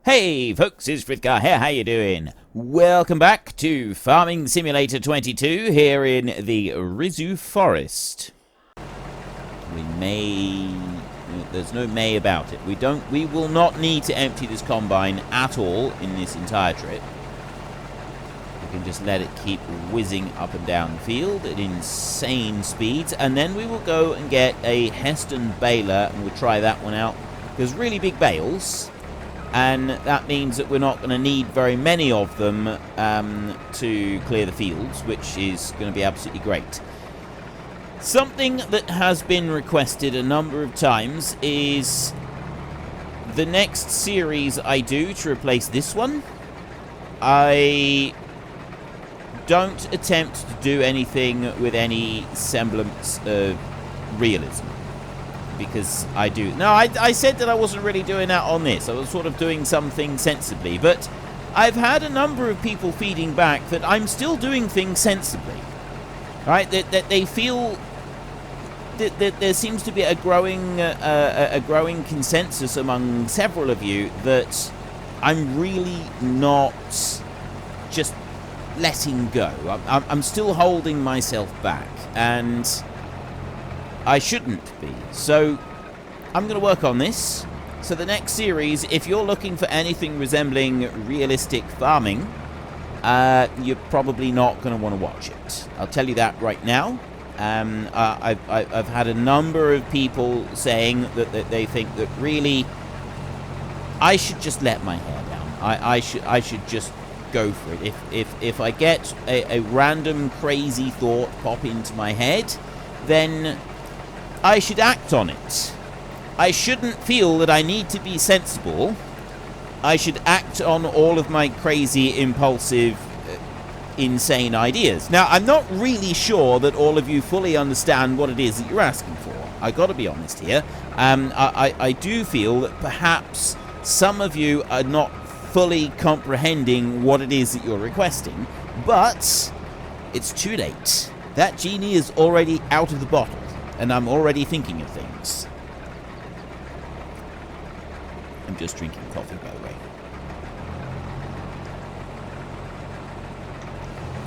Hey folks, it's Frithgar here, how you doing? Welcome back to Farming Simulator 22 here in the Risoux Forest. There's no may about it. We will not need to empty this combine at all in this entire trip. We can just let it keep whizzing up and down the field at insane speeds, and then we will go and get a Heston baler and we'll try that one out. There's really big bales, and that means that we're not going to need very many of them to clear the fields, which is going to be absolutely great. Something that has been requested a number of times is the next series I do to replace this one. I don't attempt to do anything with any semblance of realism, because I do. No, I said that I wasn't really doing that on this. I was sort of doing something sensibly, but I've had a number of people feeding back that I'm still doing things sensibly. Right? That they feel that there seems to be a growing consensus among several of you that I'm really not just letting go. I'm still holding myself back, and I shouldn't be. So I'm going to work on this. So the next series, if you're looking for anything resembling realistic farming, you're probably not going to want to watch it. I'll tell you that right now. I've had a number of people saying that they think that really I should just let my hair down. I should just go for it. If I get a random crazy thought pop into my head, then I should act on it. I shouldn't feel that I need to be sensible. I should act on all of my crazy, impulsive, insane ideas. Now, I'm not really sure that all of you fully understand what it is that you're asking for. I got to be honest here. I do feel that perhaps some of you are not fully comprehending what it is that you're requesting, but it's too late. That genie is already out of the bottle, and I'm already thinking of things. I'm just drinking coffee, by the way.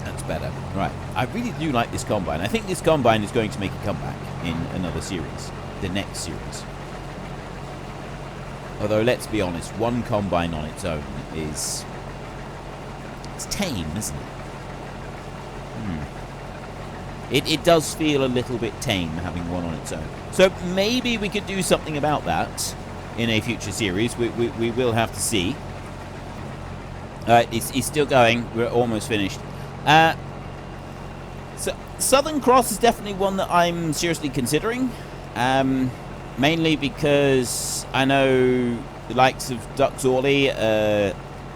That's better. Right. I really do like this combine. I think this combine is going to make a comeback in another series. The next series. Although, let's be honest, one combine on its own is... it's tame, isn't it? It does feel a little bit tame having one on its own. So maybe we could do something about that in a future series. We will have to see. He's still going. We're almost finished. So Southern Cross is definitely one that I'm seriously considering. Mainly because I know the likes of Dux Orley.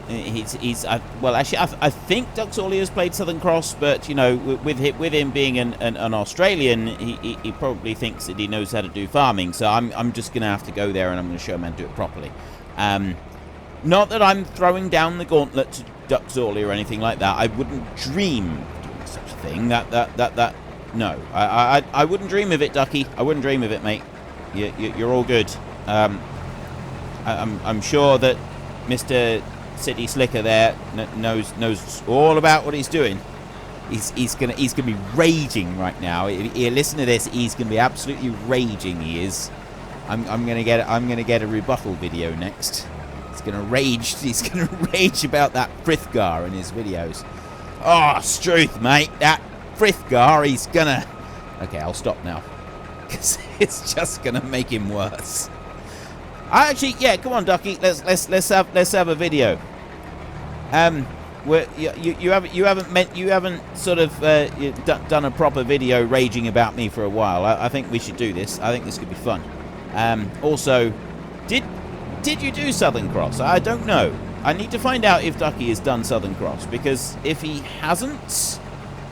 Well, actually, I think Dux Orley has played Southern Cross, but you know, with him being an Australian, he probably thinks that he knows how to do farming. So I'm just gonna have to go there and I'm gonna show him how to do it properly. Not that I'm throwing down the gauntlet to Dux Orley or anything like that. I wouldn't dream of doing such a thing. No, I wouldn't dream of it, Ducky. I wouldn't dream of it, mate. You're all good. I'm sure that Mr. City Slicker there knows all about what he's doing. He's gonna be raging right now. If you listen to this, he's gonna be absolutely raging. He is. I'm gonna get a rebuttal video next. He's gonna rage about that Frithgar in his videos. Oh, Struth, mate, that Frithgar, he's gonna... Okay, I'll stop now, because it's just gonna make him worse. Actually, yeah, come on, Ducky, let's have a video. You haven't sort of done a proper video raging about me for a while. I think we should do this. I think this could be fun. Also, did you do Southern Cross? I don't know. I need to find out if Ducky has done Southern Cross, because if he hasn't,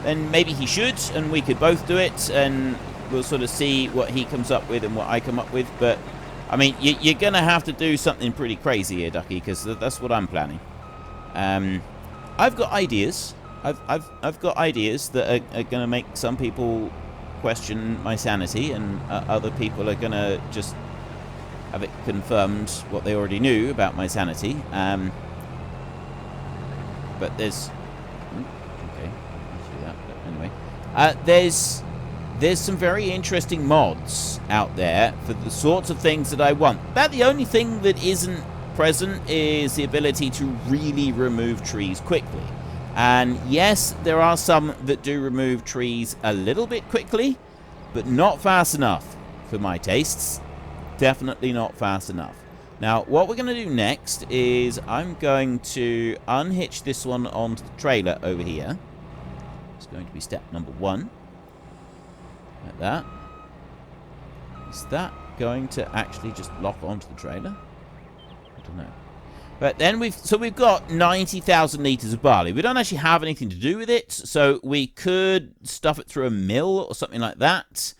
then maybe he should, and we could both do it, and we'll sort of see what he comes up with and what I come up with. But I mean, you're gonna have to do something pretty crazy here, Ducky, because that's what I'm planning. I've got ideas. I've got ideas that are gonna make some people question my sanity, and other people are gonna just have it confirmed what they already knew about my sanity. But there's... okay, let's do that. But anyway. There's some very interesting mods out there for the sorts of things that I want. About the only thing that isn't present is the ability to really remove trees quickly. And yes, there are some that do remove trees a little bit quickly, but not fast enough for my tastes. Definitely not fast enough. Now, what we're going to do next is I'm going to unhitch this one onto the trailer over here. It's going to be step number 1. Like that. Is that going to actually just lock onto the trailer? I don't know. But then we've got 90,000 litres of barley. We don't actually have anything to do with it, so we could stuff it through a mill or something like that.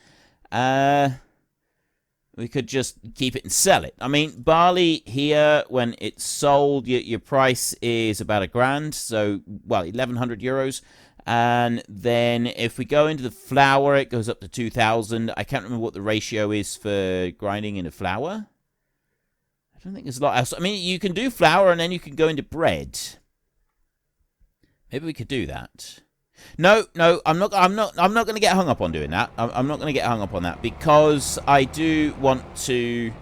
We could just keep it and sell it. I mean, barley here, when it's sold, your price is about £1,000, so, well, 1,100 euros. And then if we go into the flour, it goes up to 2,000. I can't remember what the ratio is for grinding into flour. I don't think there's a lot else. I mean, you can do flour and then you can go into bread. Maybe we could do that. No, I'm not going to get hung up on doing that. I'm not going to get hung up on that because I do want to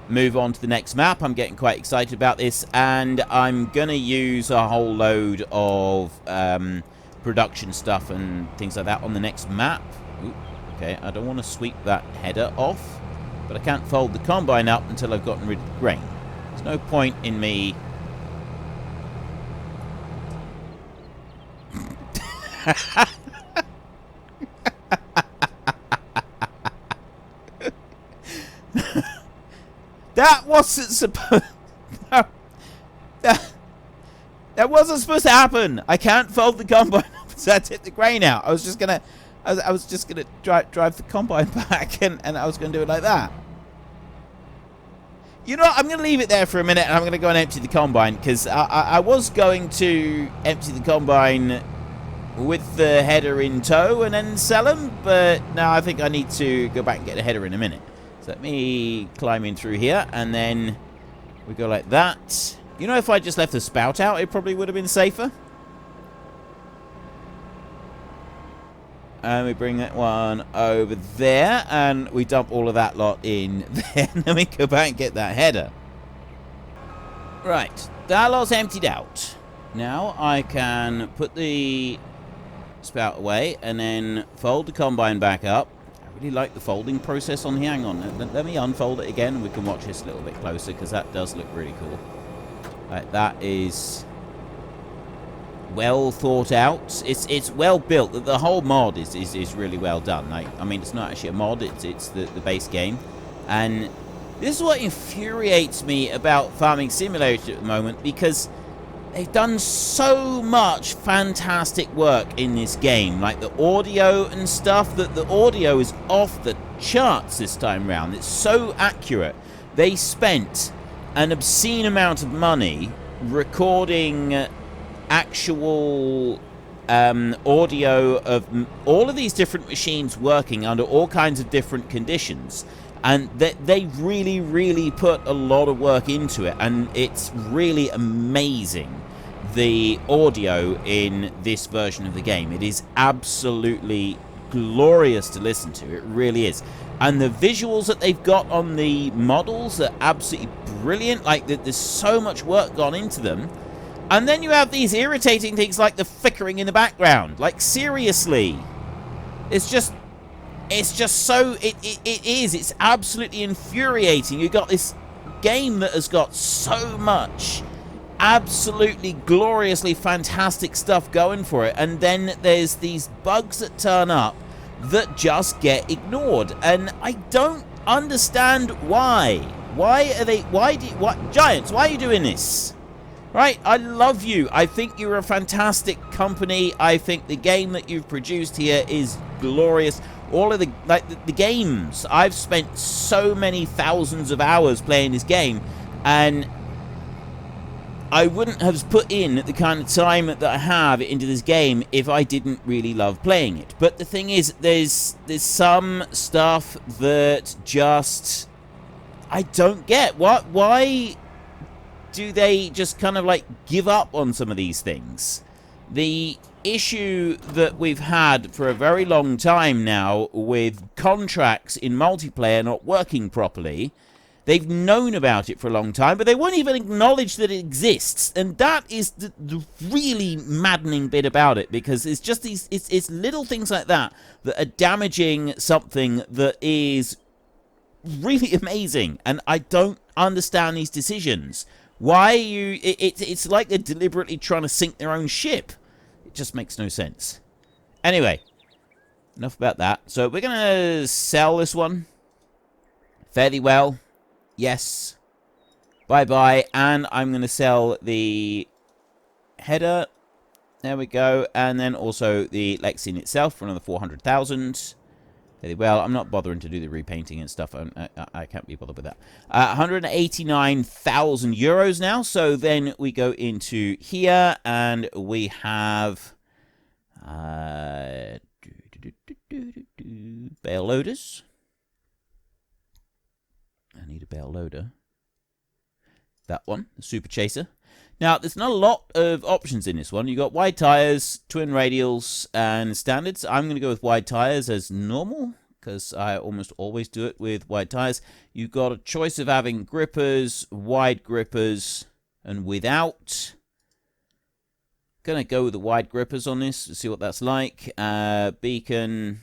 move on to the next map. I'm getting quite excited about this, and I'm going to use a whole load of production stuff and things like that on the next map. Ooh, okay, I don't want to sweep that header off, but I can't fold the combine up until I've gotten rid of the grain. There's no point in me... That wasn't supposed... That wasn't supposed to happen. I can't fold the combine up so I tip the grain out. I was just gonna drive the combine back and I was gonna do it like that. You know what? I'm gonna leave it there for a minute and I'm gonna go and empty the combine because I was going to empty the combine with the header in tow and then sell them, but now I think I need to go back and get the header in a minute. So let me climb in through here and then we go like that. You know, if I just left the spout out, it probably would have been safer. And we bring that one over there, and we dump all of that lot in there, and then we go back and get that header. Right, that lot's emptied out. Now I can put the spout away, and then fold the combine back up. I really like the folding process on here. Hang on, let me unfold it again, and we can watch this a little bit closer, because that does look really cool. That is well thought out. It's well built. The whole mod is really well done. I mean, it's not actually a mod. It's the base game. And this is what infuriates me about Farming Simulator at the moment, because they've done so much fantastic work in this game. Like the audio and stuff. That the audio is off the charts this time around. It's so accurate. They spent an obscene amount of money recording actual audio of all of these different machines working under all kinds of different conditions, and they really, really put a lot of work into it, and it's really amazing, the audio in this version of the game. It is absolutely glorious to listen to. It really is. And the visuals that they've got on the models are absolutely brilliant. Like, there's so much work gone into them. And then you have these irritating things like the flickering in the background. Like, seriously. It's just so... It's absolutely infuriating. You've got this game that has got so much absolutely gloriously fantastic stuff going for it. And then there's these bugs that turn up that just get ignored, and I don't understand why. Giants, why are you doing this? Right, I love you. I think you're a fantastic company. I think the game that you've produced here is glorious. All of the games, I've spent so many thousands of hours playing this game, and I wouldn't have put in the kind of time that I have into this game if I didn't really love playing it. But the thing is, there's some stuff that just... I don't get why do they just kind of like give up on some of these things? The issue that we've had for a very long time now with contracts in multiplayer not working properly, they've known about it for a long time, but they won't even acknowledge that it exists. And that is the really maddening bit about it, because it's just it's little things like that that are damaging something that is really amazing. And I don't understand these decisions. Why you... It's like they're deliberately trying to sink their own ship. It just makes no sense. Anyway, enough about that. So we're going to sell this one fairly well. Yes. Bye-bye. And I'm going to sell the header. There we go. And then also the Lexine itself for another 400,000. Very well. I'm not bothering to do the repainting and stuff. I can't be bothered with that. 189,000 euros now. So then we go into here and we have bale loaders. I need a bale loader. That one, the Super Chaser. Now, there's not a lot of options in this one. You've got wide tyres, twin radials, and standards. I'm going to go with wide tyres as normal, because I almost always do it with wide tyres. You've got a choice of having grippers, wide grippers, and without. Going to go with the wide grippers on this to see what that's like. Beacon.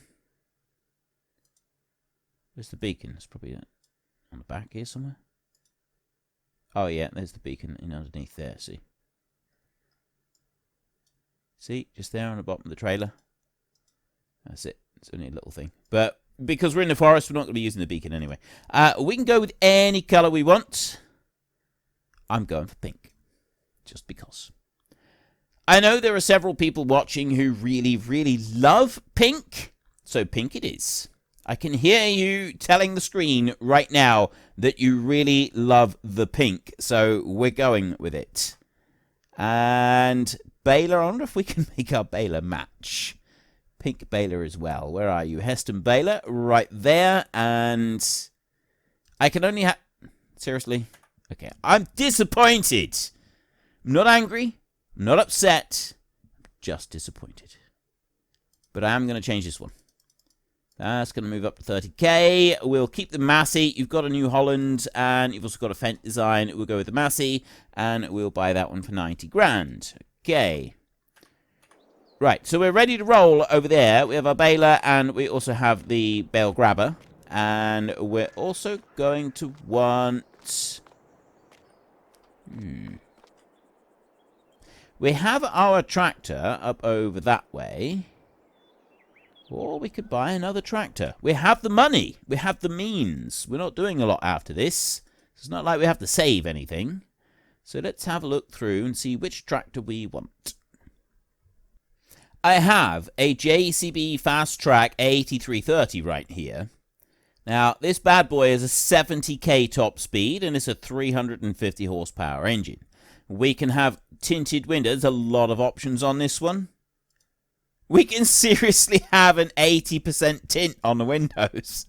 Where's the beacon? It's probably on the back here somewhere. Oh, yeah, there's the beacon in underneath there, see? See, just there on the bottom of the trailer. That's it. It's only a little thing. But because we're in the forest, we're not going to be using the beacon anyway. We can go with any colour we want. I'm going for pink. Just because. I know there are several people watching who really, really love pink. So pink it is. I can hear you telling the screen right now that you really love the pink. So we're going with it. And baler, I wonder if we can make our baler match. Pink baler as well. Where are you? Heston baler, right there. And I can only have... Seriously? Okay, I'm disappointed. I'm not angry. I'm not upset. I'm just disappointed. But I am going to change this one. That's going to move up to 30k. We'll keep the Massey. You've got a new Holland, and you've also got a Fendt design. We'll go with the Massey, and we'll buy that one for 90 grand. Okay. Right, so we're ready to roll over there. We have our baler, and we also have the bale grabber. And we're also going to want... We have our tractor up over that way. Or we could buy another tractor. We have the money. We have the means. We're not doing a lot after this. It's not like we have to save anything. So let's have a look through and see which tractor we want. I have a JCB Fast Track 8330 right here. Now, this bad boy is a 70k top speed and it's a 350 horsepower engine. We can have tinted windows. A lot of options on this one. We can seriously have an 80% tint on the windows.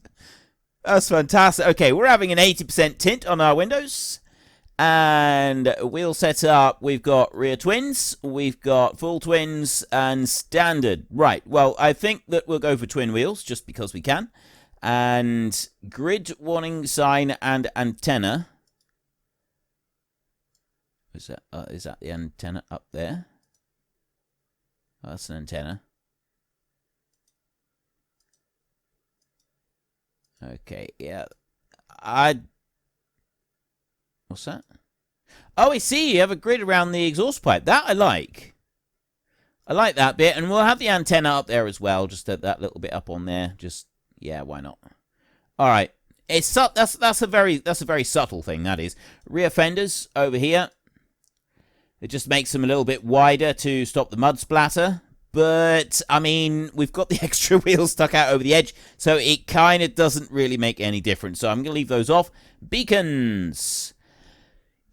That's fantastic. Okay, we're having an 80% tint on our windows. And we'll set up, we've got rear twins, we've got full twins, and standard. Right, well, I think that we'll go for twin wheels, just because we can. And grid warning sign and antenna. Is that the antenna up there? Oh, that's an antenna. Okay, yeah. What's that? Oh, I see. You have a grid around the exhaust pipe. That I like. I like that bit. And we'll have the antenna up there as well. Just that little bit up on there. Just, yeah, why not? All right. That's a very subtle thing, that is. Rear fenders over here. It just makes them a little bit wider to stop the mud splatter. But, I mean, we've got the extra wheels stuck out over the edge, so it kind of doesn't really make any difference. So I'm going to leave those off. Beacons.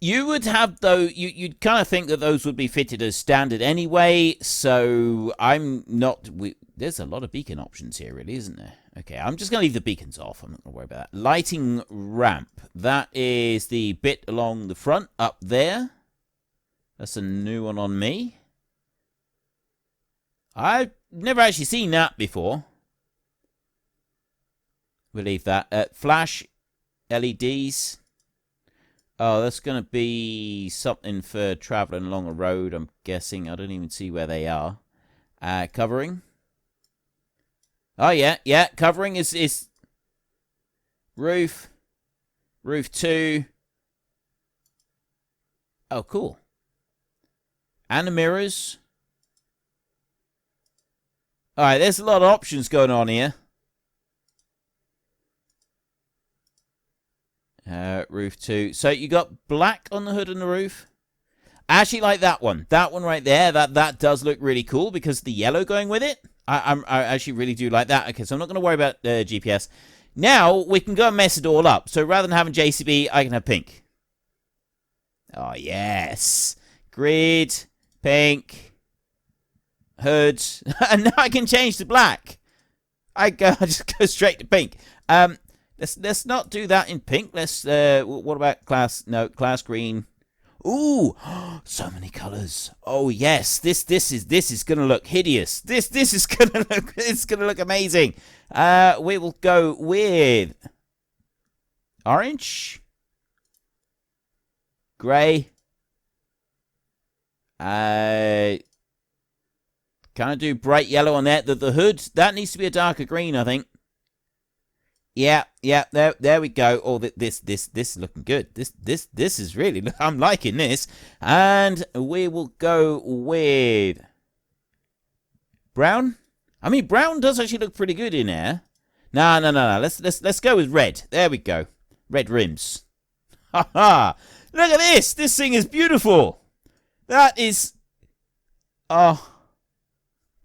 You would have, though, you'd kind of think that those would be fitted as standard anyway, so I'm not... There's a lot of beacon options here, really, isn't there? Okay, I'm just going to leave the beacons off. I'm not going to worry about that. Lighting ramp. That is the bit along the front up there. That's a new one on me. I've never actually seen that before. We'll leave that. Flash LEDs. Oh, that's going to be something for traveling along a road, I'm guessing. I don't even see where they are. Covering. Oh, yeah. Covering is roof. Roof 2. Oh, cool. And the mirrors. All right, there's a lot of options going on here. Roof 2. So you got black on the hood and the roof. I actually like that one. That one right there. That does look really cool because the yellow going with it. I actually really do like that. Okay, so I'm not going to worry about GPS. Now we can go and mess it all up. So rather than having JCB, I can have pink. Oh, yes. Grid, pink, hood. And now I can change to black. I just go straight to pink. Let's not do that in pink. Let's what about CLAAS? No, CLAAS green. Ooh, so many colors. Oh yes, this is gonna look hideous. This is gonna look amazing. We will go with orange, gray. Can I do bright yellow on that? The hood that needs to be a darker green, I think. Yeah, there we go. Oh, this is looking good. This is really, I'm liking this. And we will go with brown. I mean, brown does actually look pretty good in there. No. Let's go with red. There we go. Red rims. Ha ha! Look at this. This thing is beautiful. That is. Oh,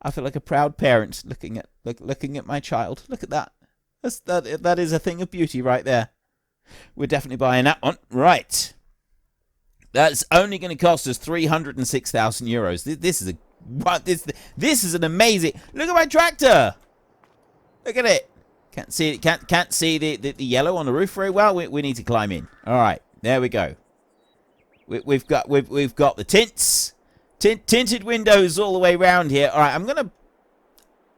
I feel like a proud parent looking at my child. Look at that. That is a thing of beauty right there. We're definitely buying that one. Right. That's only going to cost us 306,000 euros. This is an amazing. Look at my tractor. Look at it. Can't see it. Can't see the yellow on the roof very well. We need to climb in. All right. There we go. We've got the tinted windows all the way around here. All right.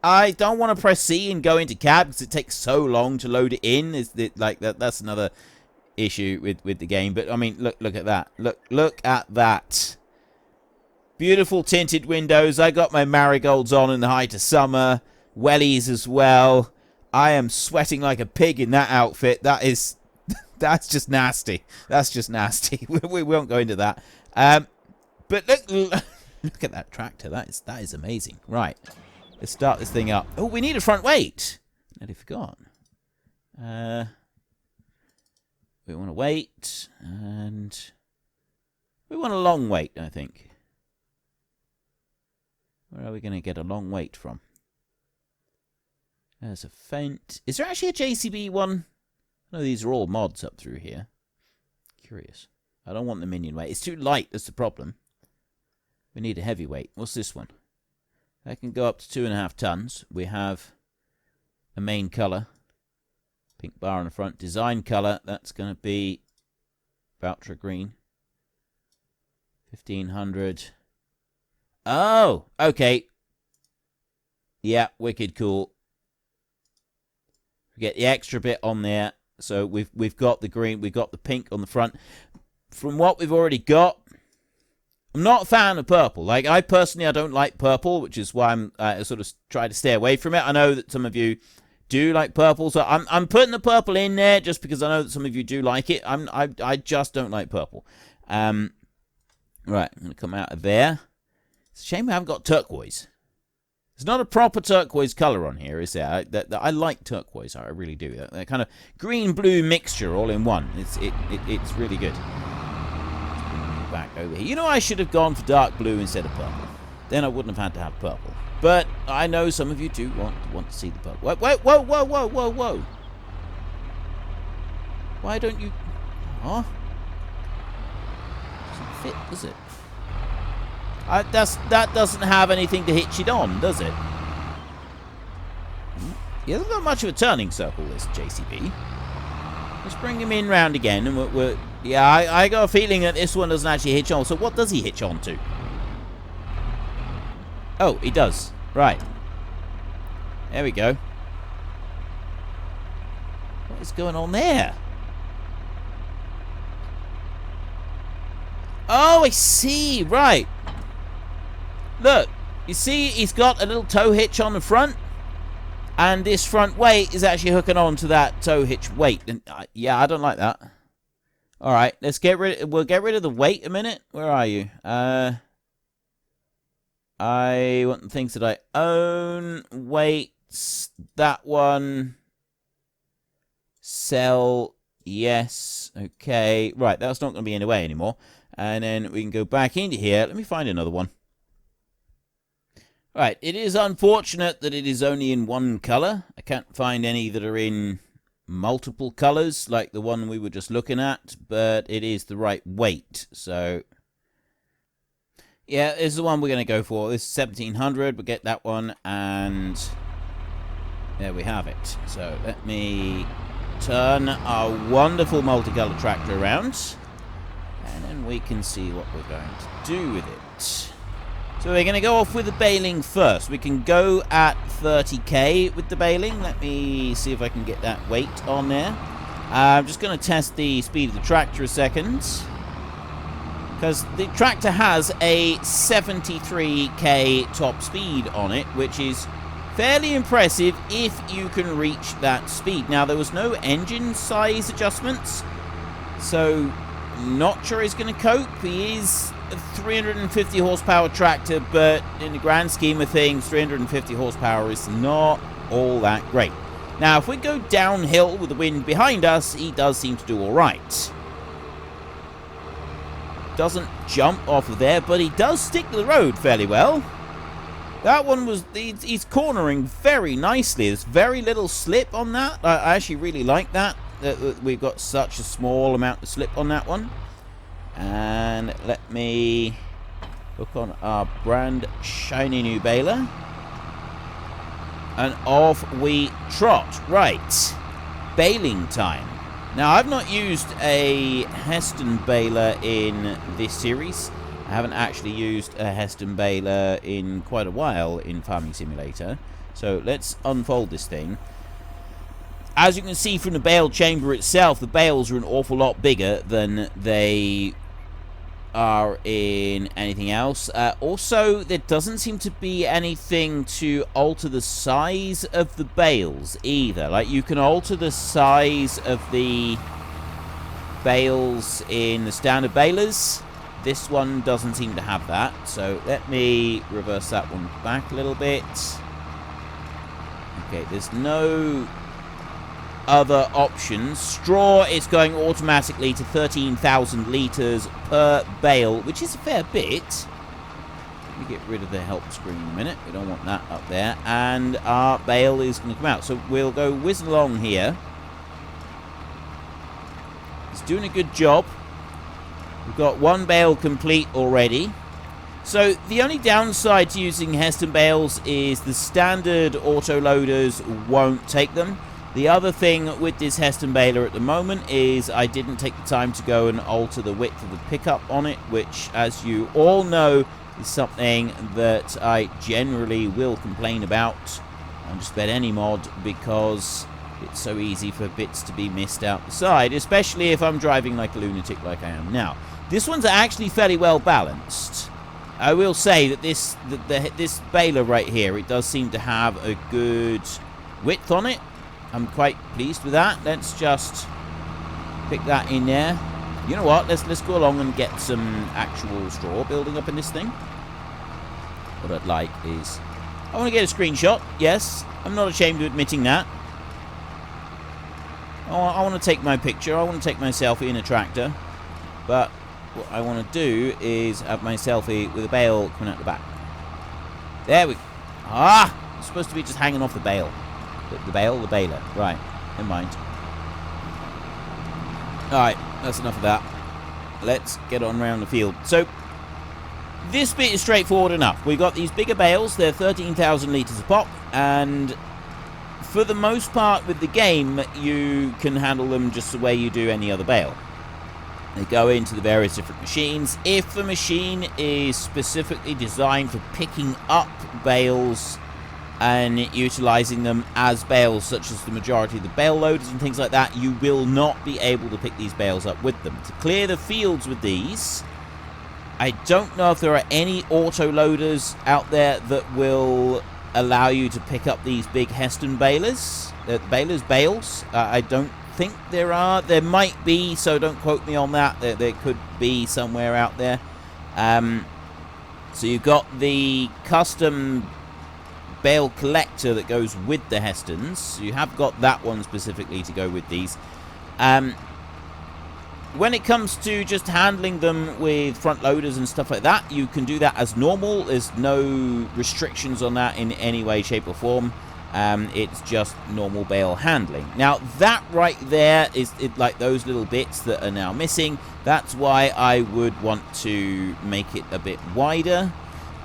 I don't want to press C and go into cab because it takes so long to load it in. That's another issue with the game. But I mean, look at that. Look at that. Beautiful tinted windows. I got my marigolds on in the height of summer. Wellies as well. I am sweating like a pig in that outfit. That's just nasty. That's just nasty. We won't go into that. But look at that tractor. That is amazing. Right. Let's start this thing up. Oh, we need a front weight. Nearly forgot. We want to wait, and we want a long wait, I think. Where are we going to get a long wait from? There's a Fendt. Is there actually a JCB one? No, these are all mods up through here. Curious. I don't want the minion weight. It's too light, that's the problem. We need a heavyweight. What's this one? That can go up to 2.5 tons. We have a main colour. Pink bar on the front. Design colour. That's going to be Valtra green. 1500. Oh, okay. Yeah, wicked cool. We get the extra bit on there. So we've got the green. We've got the pink on the front. From what we've already got, I'm not a fan of purple. Like, I don't like purple, which is why I sort of try to stay away from it. I know that some of you do like purple, so I'm putting the purple in there just because I know that some of you do like it. I just don't like purple. Right, I'm going to come out of there. It's a shame we haven't got turquoise. It's not a proper turquoise colour on here, is there? I like turquoise, I really do. That kind of green-blue mixture all in one. It's really good. Back over here. You know, I should have gone for dark blue instead of purple. Then I wouldn't have had to have purple. But I know some of you do want to see the purple. Whoa. Why don't you... Huh? Doesn't fit, does it? That doesn't have anything to hitch it on, does it? He hasn't got much of a turning circle, this JCB. Let's bring him in round again, and yeah, I got a feeling that this one doesn't actually hitch on. So what does he hitch on to? Oh, he does. Right. There we go. What is going on there? Oh, I see. Right. Look. You see, he's got a little tow hitch on the front. And this front weight is actually hooking on to that tow hitch weight. And yeah, I don't like that. All right, let's get rid. We'll get rid of the weight a minute. Where are you? I want the things that I own. Weights. That one. Sell. Yes. Okay. Right, that's not going to be in the way anymore. And then we can go back into here. Let me find another one. Right, it is unfortunate that it is only in one colour. I can't find any that are in multiple colours, like the one we were just looking at, but it is the right weight, so... yeah, this is the one we're going to go for. This is 1700, we'll get that one, and there we have it. So let me turn our wonderful multicolour tractor around, and then we can see what we're going to do with it. So we're going to go off with the baling first. We can go at 30k with the baling. Let me see if I can get that weight on there. I'm just going to test the speed of the tractor a second. Because the tractor has a 73k top speed on it, which is fairly impressive if you can reach that speed. Now, there was no engine size adjustments, so not sure he's going to cope. He is a 350 horsepower tractor, but in the grand scheme of things, 350 horsepower is not all that great. Now, if we go downhill with the wind behind us, he does seem to do all right. Doesn't jump off of there, but he does stick to the road fairly well. That one was, he's cornering very nicely. There's very little slip on that. I actually really like that we've got such a small amount of slip on that one. And let me hook on our brand shiny new baler. And off we trot. Right. Baling time. Now, I've not used a Heston baler in this series. I haven't actually used a Heston baler in quite a while in Farming Simulator. So let's unfold this thing. As you can see from the bale chamber itself, the bales are an awful lot bigger than they are in anything else. Also, there doesn't seem to be anything to alter the size of the bales either. Like, you can alter the size of the bales in the standard balers. This one doesn't seem to have that. So let me reverse that one back a little bit. Okay, there's no other options. Straw is going automatically to 13,000 litres per bale, which is a fair bit. Let me get rid of the help screen in a minute. We don't want that up there. And our bale is going to come out. So we'll go whiz along here. It's doing a good job. We've got one bale complete already. So the only downside to using Heston bales is the standard auto loaders won't take them. The other thing with this Heston baler at the moment is I didn't take the time to go and alter the width of the pickup on it, which, as you all know, is something that I generally will complain about on just about any mod, because it's so easy for bits to be missed out the side, especially if I'm driving like a lunatic like I am now. This one's actually fairly well balanced. I will say that this baler right here, it does seem to have a good width on it. I'm quite pleased with that. Let's just pick that in there. You know what? Let's go along and get some actual straw building up in this thing. What I'd like is, I want to get a screenshot. Yes, I'm not ashamed of admitting that. I want to take my picture. I want to take my selfie in a tractor. But what I want to do is have my selfie with a bale coming out the back. There we go. Ah! It's supposed to be just hanging off the bale. The baler. Right. Never mind. Alright, that's enough of that. Let's get on around the field. So, this bit is straightforward enough. We've got these bigger bales. They're 13,000 litres a pop. And for the most part with the game, you can handle them just the way you do any other bale. They go into the various different machines. If the machine is specifically designed for picking up bales and utilizing them as bales, such as the majority of the bale loaders and things like that, you will not be able to pick these bales up with them. To clear the fields with these, I don't know if there are any auto loaders out there that will allow you to pick up these big Heston bales. Bales. I don't think there are. There might be, so don't quote me on that. There could be somewhere out there. So you've got the custom bale collector that goes with the Hestons. So you have got that one specifically to go with these. When it comes to just handling them with front loaders and stuff like that, you can do that as normal. There's no restrictions on that in any way, shape or form. It's just normal bale handling. Now that right there is like those little bits that are now missing. That's why I would want to make it a bit wider.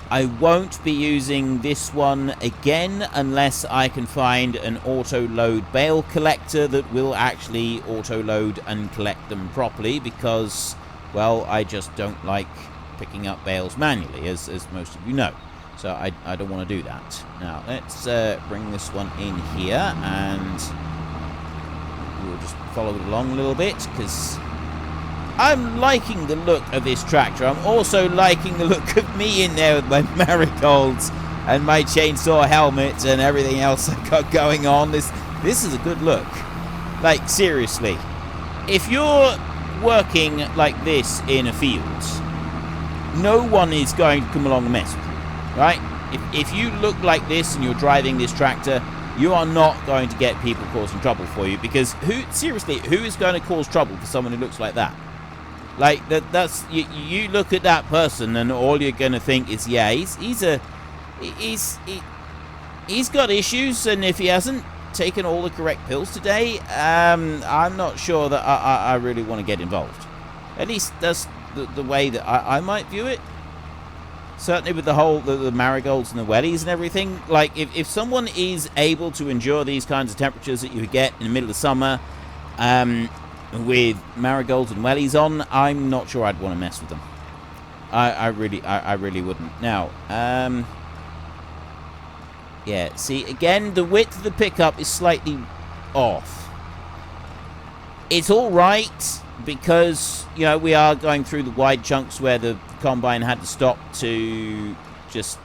I won't be using this one again unless I can find an auto-load bale collector that will actually auto-load and collect them properly, because, well, I just don't like picking up bales manually, as most of you know. So I don't want to do that. Now, let's bring this one in here, and we'll just follow it along a little bit, because I'm liking the look of this tractor. I'm also liking the look of me in there with my marigolds and my chainsaw helmet and everything else I've got going on. This is a good look. Like, seriously. If you're working like this in a field, no one is going to come along and mess with you, right? If you look like this and you're driving this tractor, you are not going to get people causing trouble for you, because who is going to cause trouble for someone who looks like that? Like, that's you look at that person and all you're going to think is, yeah, he's got issues, and if he hasn't taken all the correct pills today, I'm not sure that I really want to get involved. At least that's the way that I might view it. Certainly with the whole the marigolds and the wellies and everything. Like, if someone is able to endure these kinds of temperatures that you get in the middle of summer, with marigolds and wellies on, I'm not sure I'd want to mess with them. I really wouldn't. Now, yeah, see, again, the width of the pickup is slightly off. It's alright, because, you know, we are going through the wide chunks where the combine had to stop to just,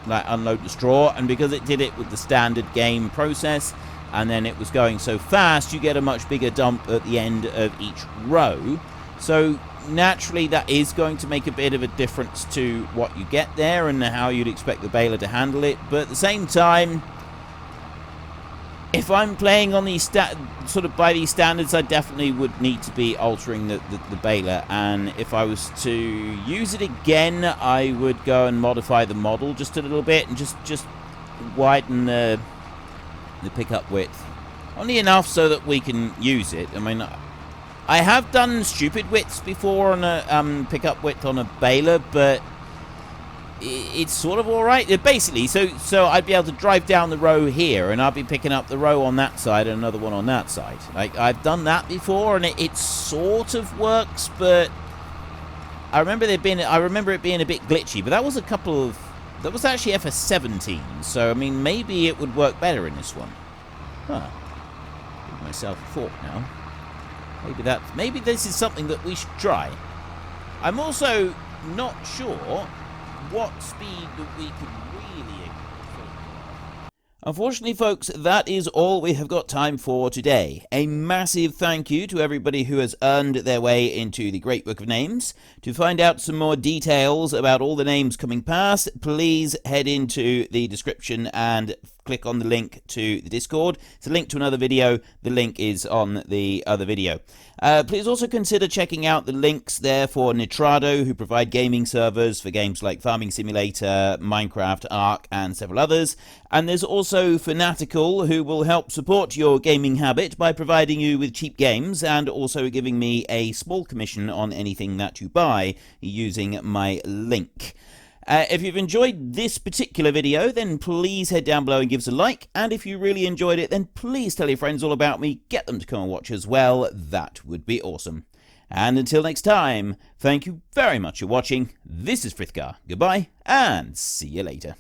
like, unload the straw, and because it did it with the standard game process, and then it was going so fast, you get a much bigger dump at the end of each row. So naturally that is going to make a bit of a difference to what you get there and how you'd expect the baler to handle it. But at the same time, if I'm playing on these sort of by these standards, I definitely would need to be altering the baler. And if I was to use it again, I would go and modify the model just a little bit and just widen the pickup width, only enough so that we can use it. I mean, I have done stupid widths before on a pickup width on a baler, but it's sort of alright. Basically, so I'd be able to drive down the row here, and I'll be picking up the row on that side and another one on that side. Like, I've done that before, and it sort of works, but I remember it being a bit glitchy. But that was that was actually FS22, so I mean, maybe it would work better in this one. Huh. Give myself a thought now. Maybe this is something that we should try. I'm also not sure what speed that we could really achieve. Unfortunately, folks, that is all we have got time for today. A massive thank you to everybody who has earned their way into the Great Book of Names. To find out some more details about all the names coming past, please head into the description and click on the link to the Discord. It's a link to another video. The link is on the other video. Please also consider checking out the links there for Nitrado, who provide gaming servers for games like Farming Simulator, Minecraft, Ark, and several others. And there's also Fanatical, who will help support your gaming habit by providing you with cheap games and also giving me a small commission on anything that you buy using my link. If you've enjoyed this particular video, then please head down below and give us a like. And if you really enjoyed it, then please tell your friends all about me. Get them to come and watch as well. That would be awesome. And until next time, thank you very much for watching. This is Frithgar. Goodbye, and see you later.